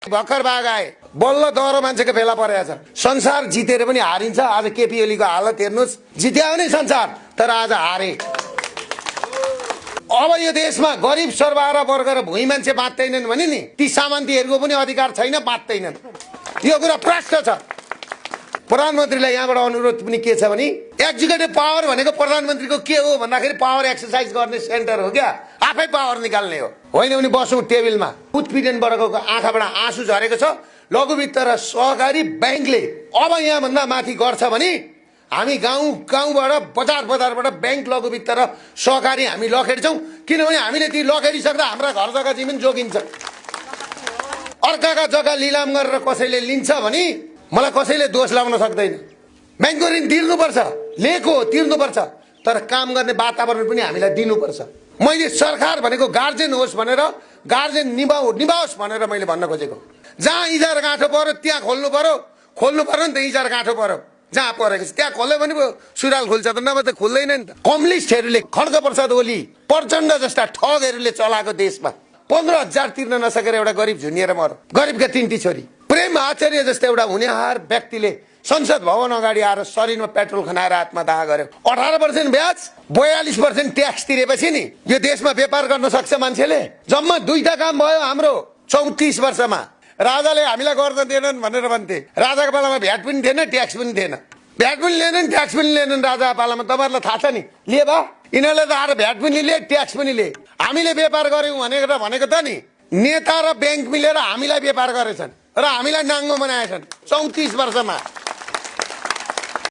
भर्खर भाग आए बल्ल दह्रो मान्छेको फेला परेको छ। संसार जितेर पनि हारिन्छ। आज केपी ओलीको हालत हेर्नुहोस्, जित्या भने संसार तर आज हारे। अब यो देशमा गरिब सर्वहारा वर्ग र भुइँ मान्छे बाँच्दैनन् भने नि ती सामन्तीहरूको पनि अधिकार छैन, बाँच्दैनन्। यो कुरा प्रष्ट छ। प्रधानमन्त्रीलाई यहाँबाट अनुरोध पनि के छ भने एक्जिक्युटिभ पावर भनेको प्रधानमन्त्रीको के हो भन्दाखेरि पावर एक्सर्साइज गर्ने सेन्टर हो क्या, आफै पावर निकाल्ने हो। होइन भने बसौँ टेबलमा। उत्पीडन वर्गको आँखाबाट आँसु झरेको छ। लघु वित्त र सहकारी ब्याङ्कले अब यहाँभन्दा माथि गर्छ भने हामी गाउँबाट बजारबाट ब्याङ्क लघु वित्त र सहकारी हामी लखेड्छौँ। किनभने हामीले ती लखेडिसक्दा हाम्रा घर जग्गा जमिन जोगिन्छ। अर्काका जग्गा लिलाम गरेर कसैले लिन्छ भने मलाई कसैले दोष लगाउन सक्दैन। ब्याङ्कको ऋण तिर्नुपर्छ, लिएको तिर्नुपर्छ, तर काम गर्ने वातावरण पनि हामीलाई दिनुपर्छ। मैले सरकार भनेको गार्जेन होस् भनेर, गार्जेन निभाओस् भनेर मैले भन्न खोजेको। जहाँ इजार गाँठो पर्यो त्यहाँ खोल्नु पर्यो नि त। इजार गाँठो पर्यो जहाँ परेको छ त्यहाँ खोल्यो भने सुराल खुल्छ त, नभए त खुल्दैन नि त। कम्युनिस्टहरूले खड्गप्रसाद ओली प्रचण्ड जस्ता ठगहरूले चलाएको देशमा 15,000 तिर्न नसकेर एउटा गरिब झुनिएर मर्यो। गरिबका 3टी छोरी। प्रेम आचार्य जस्तो एउटा हुनेहार व्यक्तिले संसद भवन अगाडि आएर शरीरमा पेट्रोल खनाएर आत्मदाह गर्यो। 18% ब्याज, 42% ट्याक्स तिरेपछि नि यो देशमा व्यापार गर्न सक्छ मान्छेले। जम्मा 2टा काम भयो हाम्रो 34 वर्षमा। राजाले हामीलाई गर्न दिएनन् भनेर भन्थे। राजाको पालामा भ्याट पनि थिएन, ट्याक्स पनि थिएन। भ्याट पनि लिएनन्, ट्याक्स पनि लिएनन् राजाको पालामा। तपाईँहरूलाई थाहा छ नि, लिए बा यिनीहरूले त आएर भ्याट पनि लिए, ट्याक्स पनि लिए। हामीले व्यापार गर्यौँ भनेको त नि नेता र ब्याङ्क मिलेर हामीलाई व्यापार गरेछन् र हामीलाई नाङ्गो बनाएछन् 34 वर्षमा।